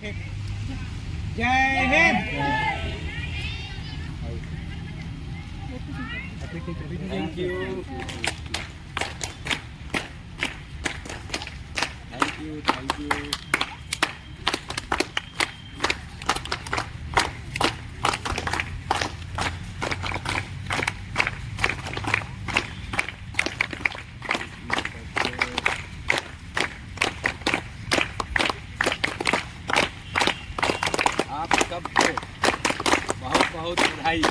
जय Hind. Thank you thank you thank you. आप सबको बहुत बहुत बधाई।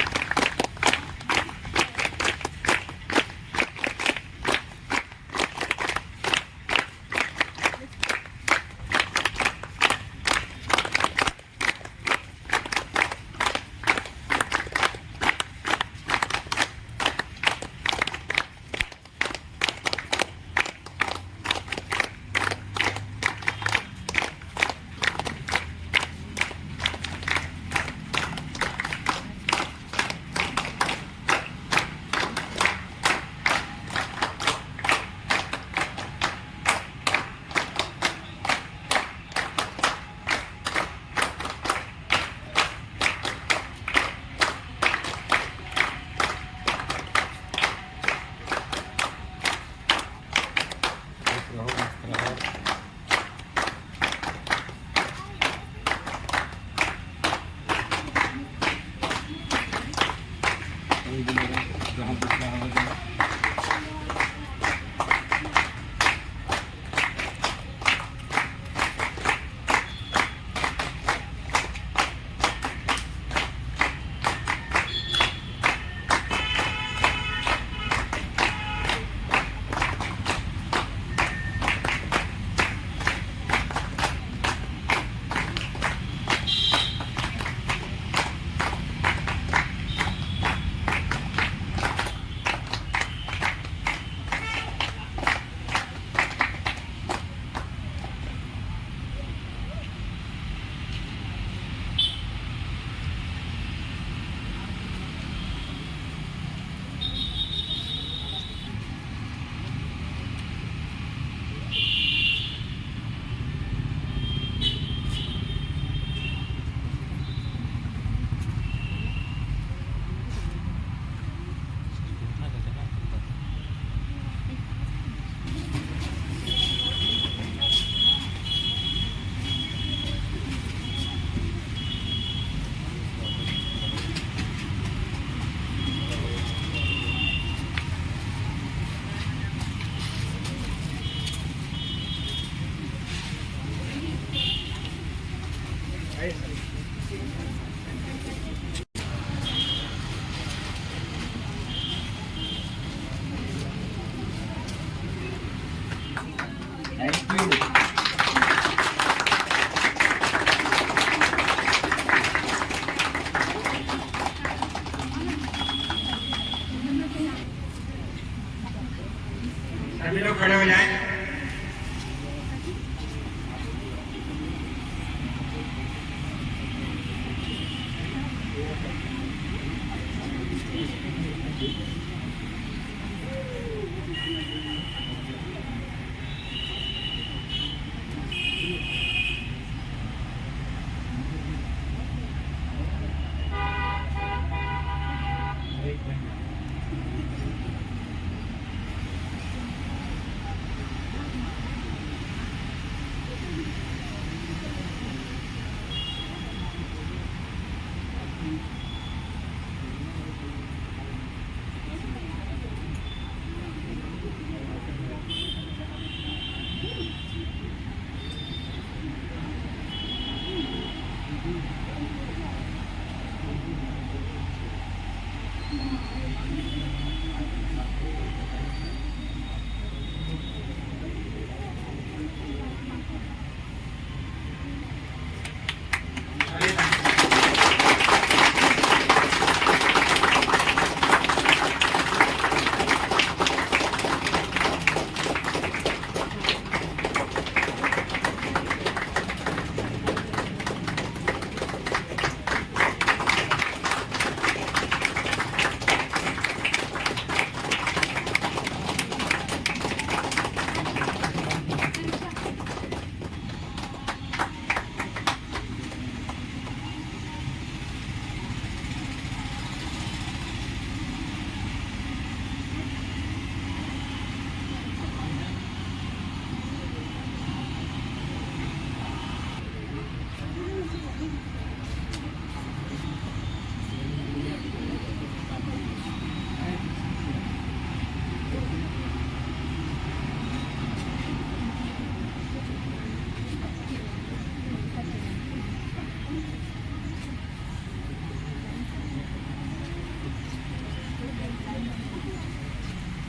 सभी लोग खड़े हो जाएं।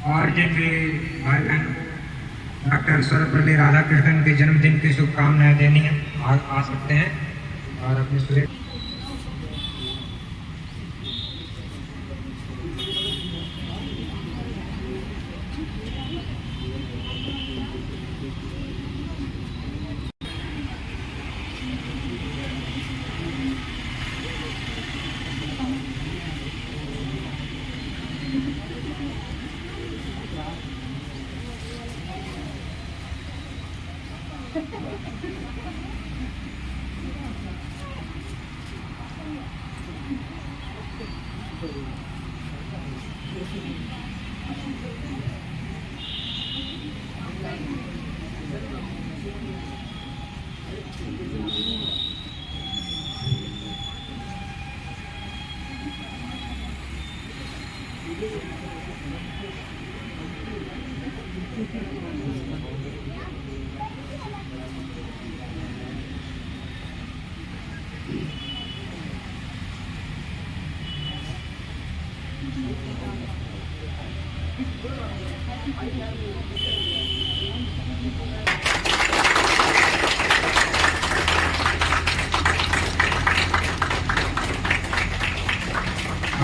और जिनके भाई बहन डॉक्टर सर्वपल्ली राधाकृष्णन के जन्मदिन की शुभकामनाएं देनी है आ सकते हैं और अपने सूर्य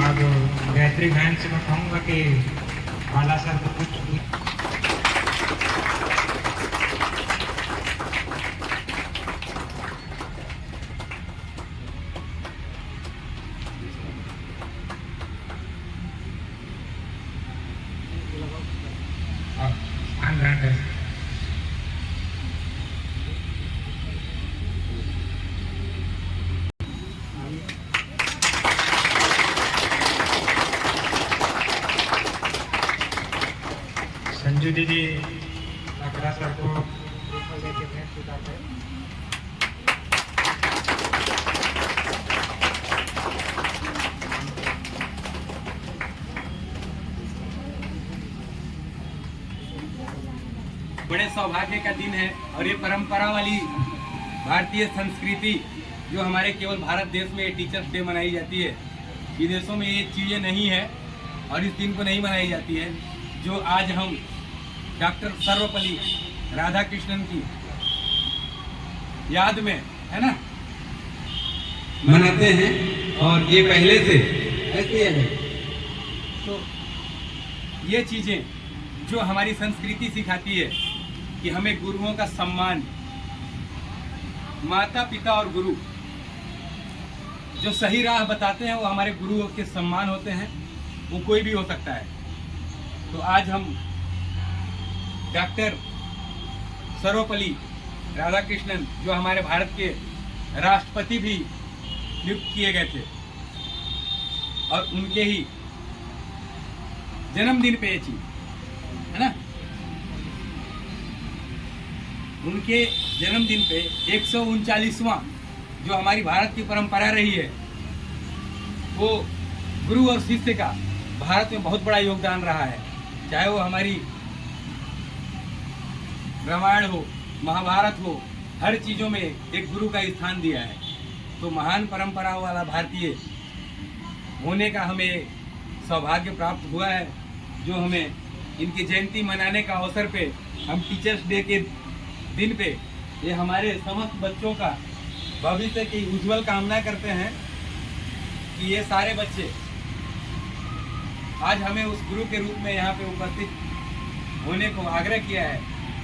अब गायत्री बहन से मैं कहूँगा कि बाला सर को कुछ संजू दीदी लकड़ा सर को लेके भेंट उतारते हैं। बड़े सौभाग्य का दिन है और ये परंपरा वाली भारतीय संस्कृति जो हमारे केवल भारत देश में टीचर्स डे मनाई जाती है, विदेशों में ये चीज़ें नहीं है और इस दिन को नहीं मनाई जाती है, जो आज हम डॉक्टर सर्वपल्ली राधाकृष्णन की याद में, है ना, मनाते हैं। और ये पहले से ऐसे है। तो ये चीज़ें जो हमारी संस्कृति सिखाती है कि हमें गुरुओं का सम्मान, माता पिता और गुरु जो सही राह बताते हैं वो हमारे गुरुओं के सम्मान होते हैं, वो कोई भी हो सकता है। तो आज हम डॉक्टर सर्वपल्ली राधाकृष्णन जो हमारे भारत के राष्ट्रपति भी नियुक्त किए गए थे और उनके ही जन्मदिन पे ये चीज, है ना, उनके जन्मदिन पे 139वां जो हमारी भारत की परंपरा रही है, वो गुरु और शिष्य का भारत में बहुत बड़ा योगदान रहा है। चाहे वो हमारी रामायण हो, महाभारत हो, हर चीज़ों में एक गुरु का स्थान दिया है। तो महान परंपरा वाला भारतीय होने का हमें सौभाग्य प्राप्त हुआ है, जो हमें इनकी जयंती मनाने का अवसर पे हम टीचर्स डे के दिन पे ये हमारे समस्त बच्चों का भविष्य की उज्जवल कामना करते हैं कि ये सारे बच्चे आज हमें उस गुरु के रूप में यहाँ पे उपस्थित होने को आग्रह किया है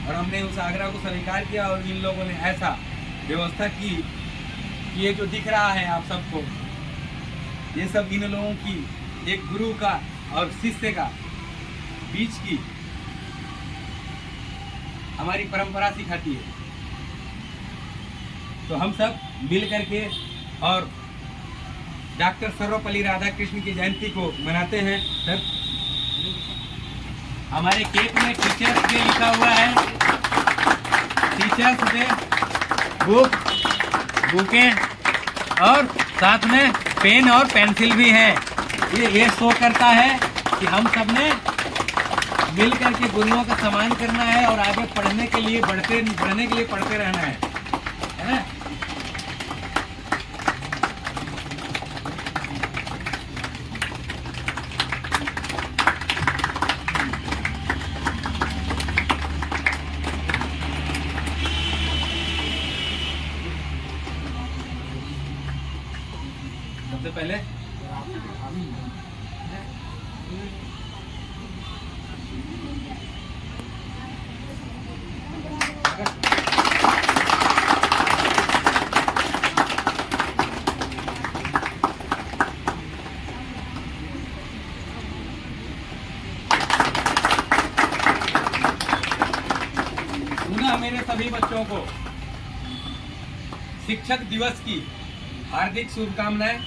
और हमने उस आग्रह को स्वीकार किया और इन लोगों ने ऐसा व्यवस्था की कि ये जो दिख रहा है आप सबको, ये सब इन लोगों की एक गुरु का और शिष्य का बीच की हमारी परंपरा सिखाती है। तो हम सब मिल करके और डॉक्टर सर्वपल्ली राधाकृष्ण की जयंती को मनाते हैं। सर, हमारे केक में टीचर्स डे लिखा हुआ है, टीचर्स डे, बुके और साथ में पेन और पेंसिल भी है। ये शो करता है कि हम सब ने मिल करके गुरुओं का सम्मान करना है और आगे पढ़ने के लिए बढ़ने के लिए पढ़ते रहना है ना। सबसे पहले पुनः मेरे सभी बच्चों को शिक्षक दिवस की हार्दिक शुभकामनाएं।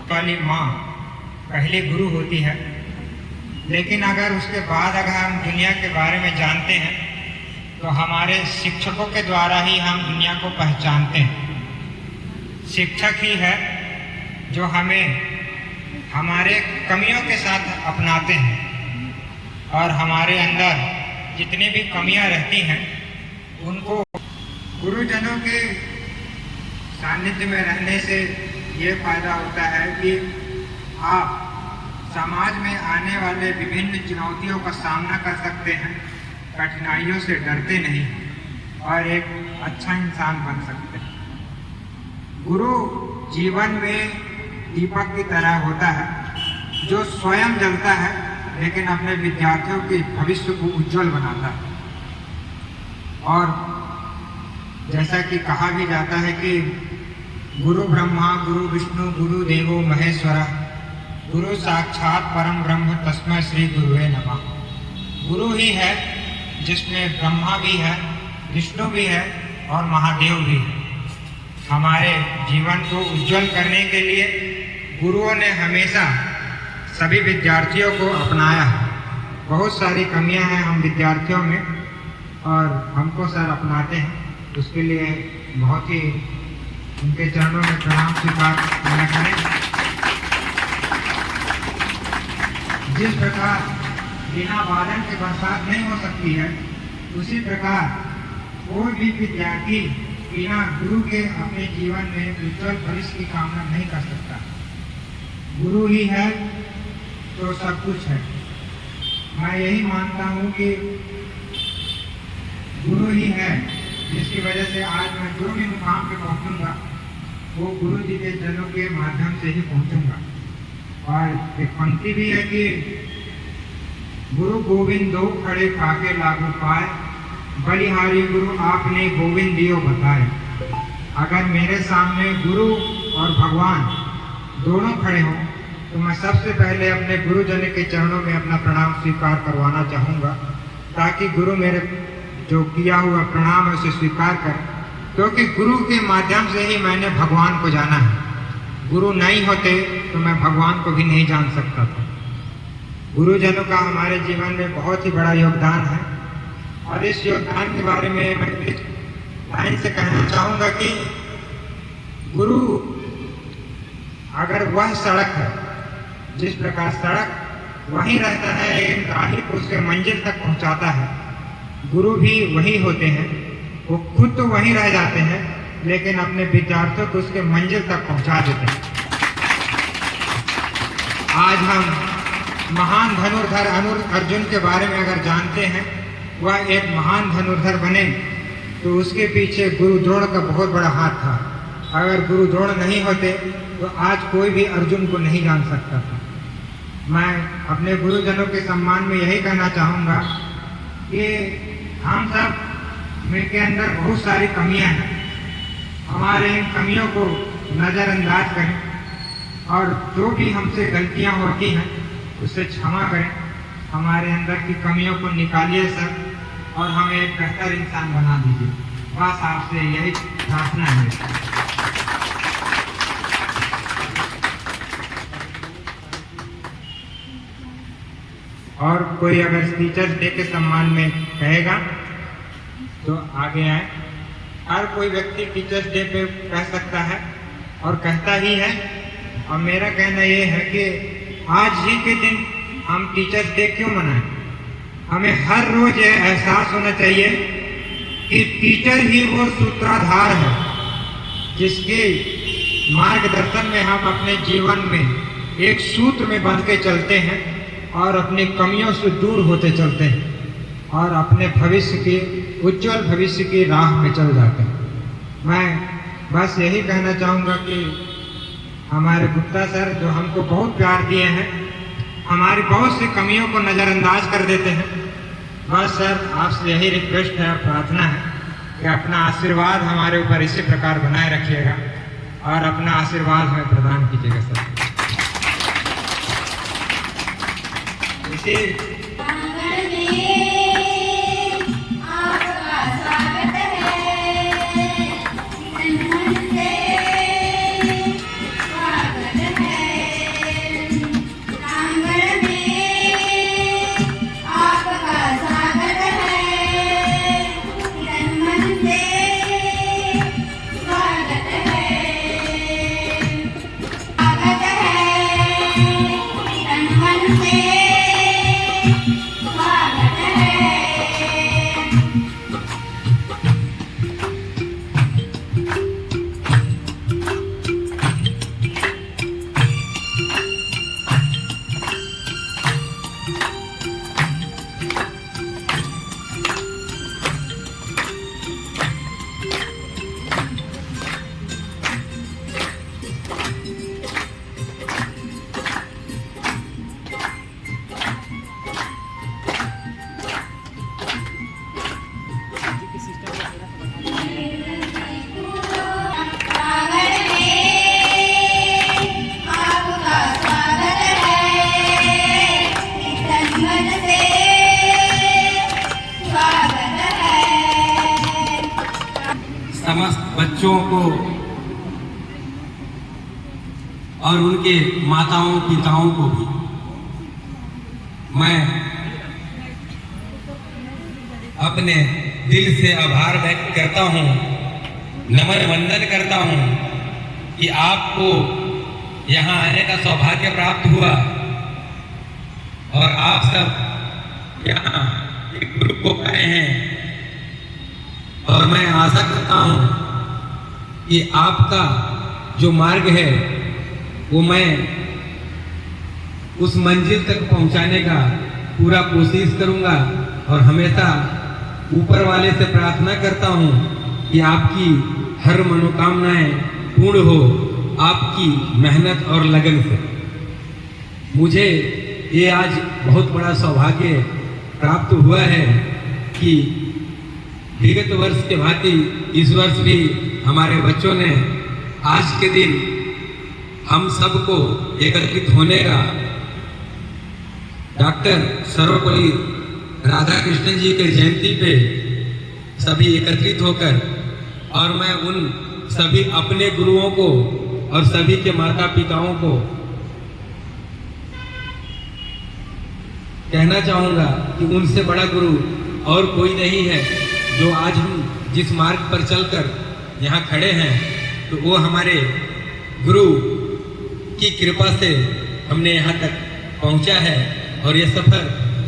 वाली माँ पहली गुरु होती है, लेकिन अगर उसके बाद अगर हम दुनिया के बारे में जानते हैं तो हमारे शिक्षकों के द्वारा ही हम दुनिया को पहचानते हैं। शिक्षक ही है जो हमें हमारे कमियों के साथ अपनाते हैं और हमारे अंदर जितनी भी कमियां रहती हैं उनको गुरुजनों के सानिध्य में रहने से ये फायदा होता है कि आप समाज में आने वाले विभिन्न चुनौतियों का सामना कर सकते हैं, कठिनाइयों से डरते नहीं और एक अच्छा इंसान बन सकते हैं। गुरु जीवन में दीपक की तरह होता है जो स्वयं जलता है लेकिन अपने विद्यार्थियों के भविष्य को उज्जवल बनाता है। और जैसा कि कहा भी जाता है कि गुरु ब्रह्मा गुरु विष्णु गुरु देवो महेश्वरा गुरु साक्षात परम ब्रह्म तस्मै श्री गुरुवे नमः। गुरु ही है जिसमें ब्रह्मा भी है, विष्णु भी है और महादेव भी है। हमारे जीवन को उज्जवल करने के लिए गुरुओं ने हमेशा सभी विद्यार्थियों को अपनाया है। बहुत सारी कमियां हैं हम विद्यार्थियों में और हमको सर अपनाते हैं, उसके लिए बहुत ही उनके चरणों में प्रणाम स्वीकार किया करें। जिस प्रकार बिना बादल के बरसात नहीं हो सकती है, उसी प्रकार कोई भी विद्यार्थी बिना गुरु के अपने जीवन में उज्जवल भविष्य की कामना नहीं कर सकता। गुरु ही है तो सब कुछ है। मैं यही मानता हूँ कि गुरु ही है जिसकी वजह से आज मैं जो भी मुकाम पे पहुँचूंगा वो गुरु जी के चरणों के माध्यम से ही पहुँचूंगा। और एक पंक्ति भी है कि गुरु गोविंद दो खड़े काके लागू पाए, बलिहारी गुरु आपने गोविंद दियो बताए। अगर मेरे सामने गुरु और भगवान दोनों खड़े हों तो मैं सबसे पहले अपने गुरुजन के चरणों में अपना प्रणाम स्वीकार करवाना चाहूँगा, ताकि गुरु मेरे जो किया हुआ प्रणाम है उसे स्वीकार कर, क्योंकि गुरु के माध्यम से ही मैंने भगवान को जाना है। गुरु नहीं होते तो मैं भगवान को भी नहीं जान सकता था। गुरुजनों का हमारे जीवन में बहुत ही बड़ा योगदान है और इस योगदान के बारे में मैं लाइन से कहना चाहूँगा कि गुरु अगर वह सड़क है, जिस प्रकार सड़क वहीं रहता है लेकिन गाड़ी को उसके मंजिल तक पहुँचाता है, गुरु भी वही होते हैं। वो खुद तो वहीं रह जाते हैं लेकिन अपने विद्यार्थियों को उसके मंजिल तक पहुंचा देते हैं। आज हम महान धनुर्धर अर्जुन के बारे में अगर जानते हैं, वह एक महान धनुर्धर बने तो उसके पीछे गुरु द्रोण का बहुत बड़ा हाथ था। अगर गुरु द्रोण नहीं होते तो आज कोई भी अर्जुन को नहीं जान सकता था। मैं अपने गुरुजनों के सम्मान में यही कहना चाहूँगा कि हम सब के अंदर बहुत सारी कमियां हैं। हमारे इन कमियों को नज़रअंदाज करें और जो भी हमसे गलतियां होती हैं उससे क्षमा करें। हमारे अंदर की कमियों को निकालिए सर और हमें एक बेहतर इंसान बना दीजिए। बस आपसे यही प्रार्थना है। और कोई अगर टीचर्स डे के सम्मान में कहेगा तो आगे आए। हर कोई व्यक्ति टीचर्स डे पे कह सकता है और कहता ही है। और मेरा कहना ये है कि आज ही के दिन हम टीचर्स डे क्यों मनाएं? हमें हर रोज ये एहसास होना चाहिए कि टीचर ही वो सूत्रधार है जिसके मार्गदर्शन में हम अपने जीवन में एक सूत्र में बंध के चलते हैं और अपनी कमियों से दूर होते चलते हैं और अपने भविष्य के उज्जवल भविष्य की राह में चल जाते हैं। मैं बस यही कहना चाहूँगा कि हमारे गुप्ता सर जो हमको बहुत प्यार दिए हैं, हमारी बहुत सी कमियों को नज़रअंदाज कर देते हैं। बस सर आपसे यही रिक्वेस्ट है, प्रार्थना है कि अपना आशीर्वाद हमारे ऊपर इसी प्रकार बनाए रखिएगा और अपना आशीर्वाद हमें प्रदान कीजिएगा सर। इसी समस्त बच्चों को और उनके माताओं पिताओं को भी मैं अपने दिल से आभार व्यक्त करता हूँ, नमन वंदन करता हूँ कि आपको यहाँ आने का सौभाग्य प्राप्त हुआ और आप सब यहाँ एक ग्रुप को पाए हैं। और मैं आशा करता हूँ कि आपका जो मार्ग है वो मैं उस मंजिल तक पहुँचाने का पूरा कोशिश करूँगा और हमेशा ऊपर वाले से प्रार्थना करता हूँ कि आपकी हर मनोकामनाएं पूर्ण हो आपकी मेहनत और लगन से। मुझे ये आज बहुत बड़ा सौभाग्य प्राप्त हुआ है कि विगत वर्ष के भांति इस वर्ष भी हमारे बच्चों ने आज के दिन हम सबको एकत्रित होने का डॉक्टर सर्वपल्ली राधाकृष्णन जी के जयंती पे सभी एकत्रित होकर, और मैं उन सभी अपने गुरुओं को और सभी के माता पिताओं को कहना चाहूँगा कि उनसे बड़ा गुरु और कोई नहीं है। जो आज हम जिस मार्ग पर चलकर यहाँ खड़े हैं तो वो हमारे गुरु की कृपा से हमने यहाँ तक पहुँचा है और ये सफ़र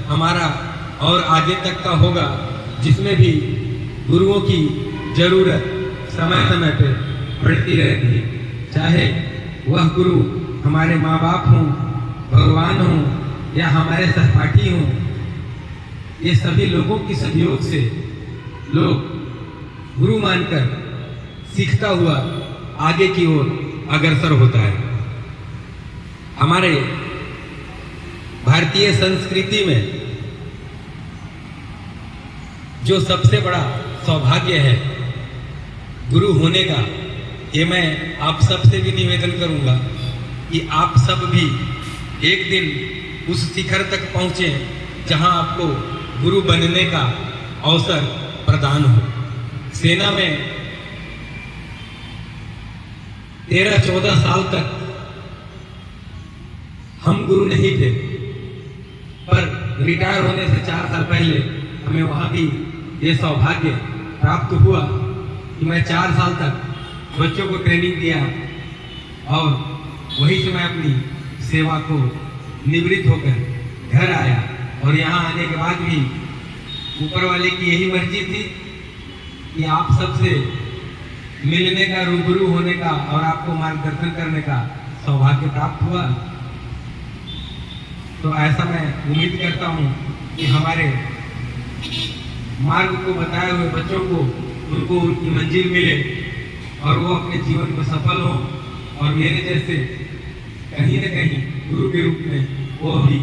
हमारा और आगे तक का होगा, जिसमें भी गुरुओं की ज़रूरत समय समय पे पड़ती रहती है। चाहे वह गुरु हमारे माँ बाप हों, भगवान हों या हमारे सहपाठी हों, ये सभी लोगों की सहयोग से लोग गुरु मानकर सीखता हुआ आगे की ओर अग्रसर होता है। हमारे भारतीय संस्कृति में जो सबसे बड़ा सौभाग्य है गुरु होने का, ये मैं आप सबसे भी निवेदन करूंगा कि आप सब भी एक दिन उस शिखर तक पहुंचे जहां आपको गुरु बनने का अवसर प्रदान हो। सेना में 13-14 साल तक हम गुरु नहीं थे, पर रिटायर होने से 4 साल पहले हमें वहाँ भी ये सौभाग्य प्राप्त हुआ कि मैं 4 साल तक बच्चों को ट्रेनिंग दिया और वहीं से मैं अपनी सेवा को निवृत्त होकर घर आया। और यहाँ आने के बाद भी ऊपर वाले की यही मर्जी थी कि आप सबसे मिलने का, रूबरू होने का और आपको मार्गदर्शन करने का सौभाग्य प्राप्त हुआ। तो ऐसा मैं उम्मीद करता हूँ कि हमारे मार्ग को बताए हुए बच्चों को, उनको उनकी मंजिल मिले और वो अपने जीवन में सफल हो और मेरे जैसे कहीं न कहीं गुरु के रूप में वो भी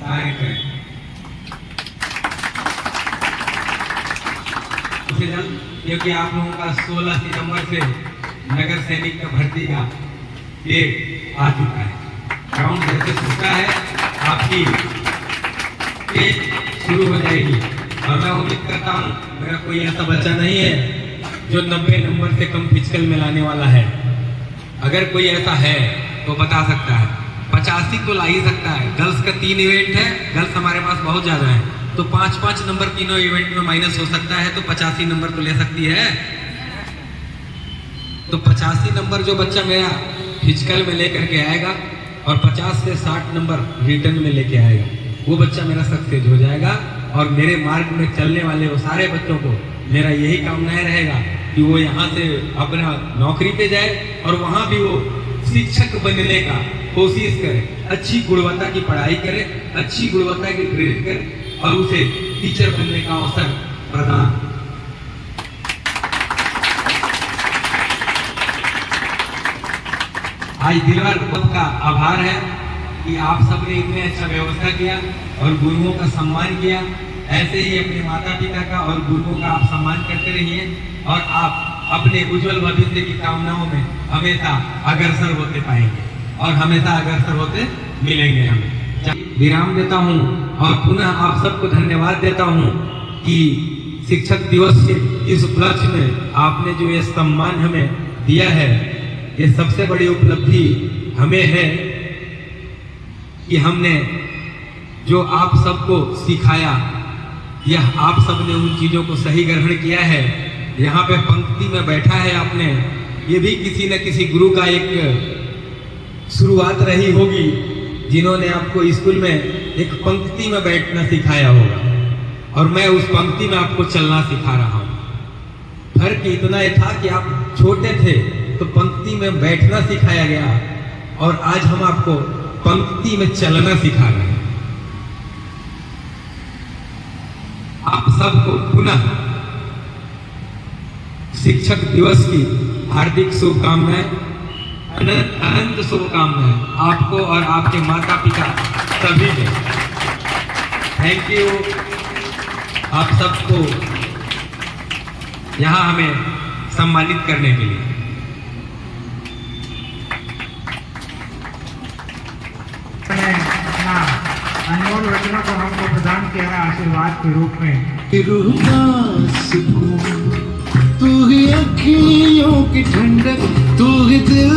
कार्य करें। क्योंकि आप लोगों का 16 सितंबर से नगर सैनिक का भर्ती का डेट आ चुका है। ग्राउंड जैसे छूटा है आपकी डेट शुरू हो जाएगी और मैं उम्मीद करता हूँ मेरा कोई ऐसा बच्चा नहीं है जो 90 नंबर से कम फिजिकल में लाने वाला है। अगर कोई ऐसा है तो बता सकता है। 85 तो ला ही सकता है। गर्ल्स का 3 इवेंट है, गर्ल्स हमारे पास बहुत ज्यादा है, तो 5-5 नंबर तीनों इवेंट में माइनस हो सकता है, तो 85 नंबर तो ले सकती है। तो 85 नंबर जो बच्चा मेरा फिजिकल में लेकर के आएगा और 50 से 60 नंबर रिटर्न में लेके आएगा, वो बच्चा मेरा सक्सेस हो जाएगा। और मेरे मार्ग में चलने वाले वो सारे बच्चों को मेरा यही कामनाएं रहेगा कि वो यहाँ से अपना नौकरी पे जाए और वहाँ भी वो शिक्षक बनने का कोशिश करे, अच्छी गुणवत्ता की पढ़ाई करे, अच्छी गुणवत्ता की ट्रेनिंग करे और उसे टीचर बनने का अवसर प्रदान। आज दिलवर का आभार है कि आप सबने इतने अच्छा व्यवस्था किया और गुरुओं का सम्मान किया। ऐसे ही अपने माता पिता का और गुरुओं का आप सम्मान करते रहिए और आप अपने उज्जवल भविष्य की कामनाओं में हमेशा अग्रसर होते पाएंगे और हमेशा अग्रसर होते मिलेंगे। हमें विराम देता हूँ और पुनः आप सबको धन्यवाद देता हूँ कि शिक्षक दिवस के इस उपलक्ष्य में आपने जो ये सम्मान हमें दिया है, ये सबसे बड़ी उपलब्धि हमें है कि हमने जो आप सबको सिखाया, यह आप सबने उन चीजों को सही ग्रहण किया है। यहाँ पे पंक्ति में बैठा है आपने, ये भी किसी न किसी गुरु का एक शुरुआत रही होगी, जिन्होंने आपको स्कूल में एक पंक्ति में बैठना सिखाया होगा और मैं उस पंक्ति में आपको चलना सिखा रहा हूँ। फर्क इतना ही था कि आप छोटे थे तो पंक्ति में बैठना सिखाया गया और आज हम आपको पंक्ति में चलना सिखा रहे हैं। आप सबको पुनः शिक्षक दिवस की हार्दिक शुभकामनाएं, अनंत शुभकामनाएं आपको और आपके माता पिता सभी को। थैंक यू आप सबको यहाँ हमें सम्मानित करने के लिए। अनमोल वचनों को हमको प्रदान किया है आशीर्वाद के रूप में। तू ही अखियों की ठंडक, तू ही दिल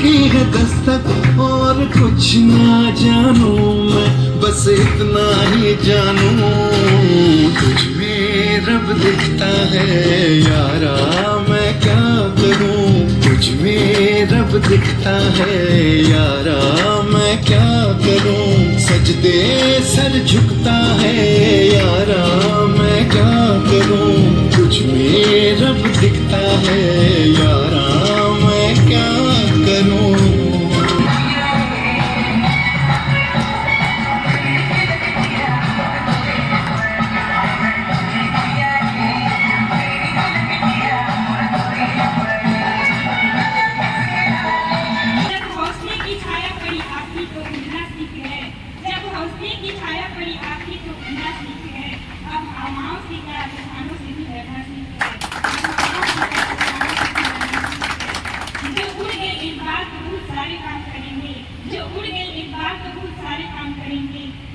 की है दस्तक, और कुछ ना जानू मैं, बस इतना ही जानू तुझ में रब दिखता है यारा, मैं क्या करूं तुझ में रब दिखता है यारा, मैं क्या करूं सजदे सर झुकता है यारा, मैं क्या करूं तुझ में रब दिखता है यारा, मैं क्या करूं।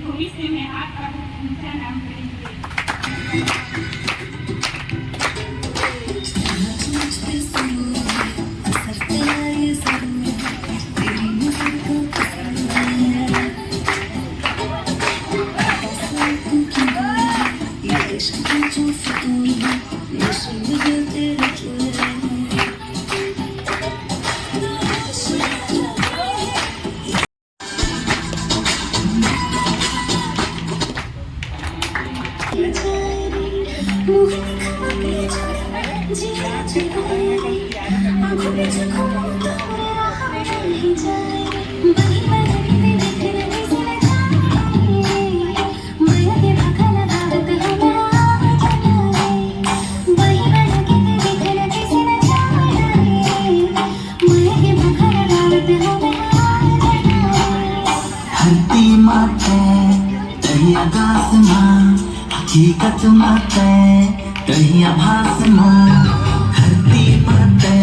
भविष्य में आपका ऊंचा नाम करेंगे। मुझे धरती माते कहीं आकाश माँ हकीकत माते कहीं आभास माँ धरती माते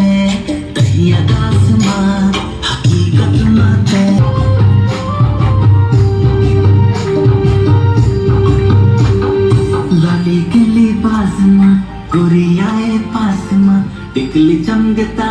कहीं आकाश माँ हकीकत माते लाली गली पास माँ गोरियाए पास माँ टिकली चमकता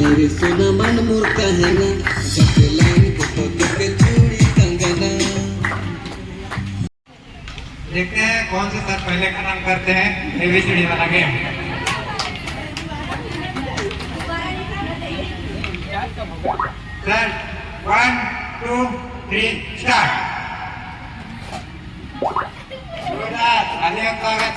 एरे सोना मन मोर कहना जब लाइन को के चूड़ी कंगना। देखते हैं कौन से सर पहले का नाम करते हैं एबीसीडी वाला गेम। Sir 1 2 3 start. आलिया स्वागत।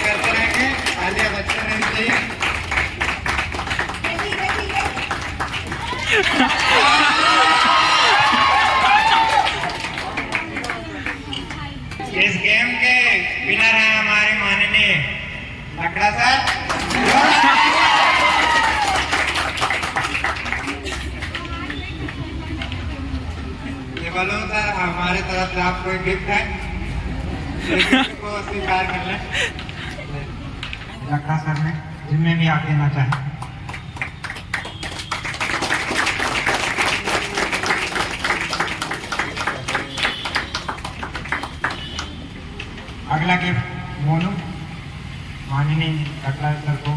करते रहेंगे, आलिया बच्चे नहीं चाहिए। इस गेम के विनर हैं हमारे माननीय लकड़ा सर। ये बोलो सर हमारे तरफ से आपको एक गिफ्ट है, को स्वीकार कर लें। लकड़ा सर ने जिनमें भी आप देना चाहें। अगला गिफ्ट मोनू माननीय लकड़ा सर को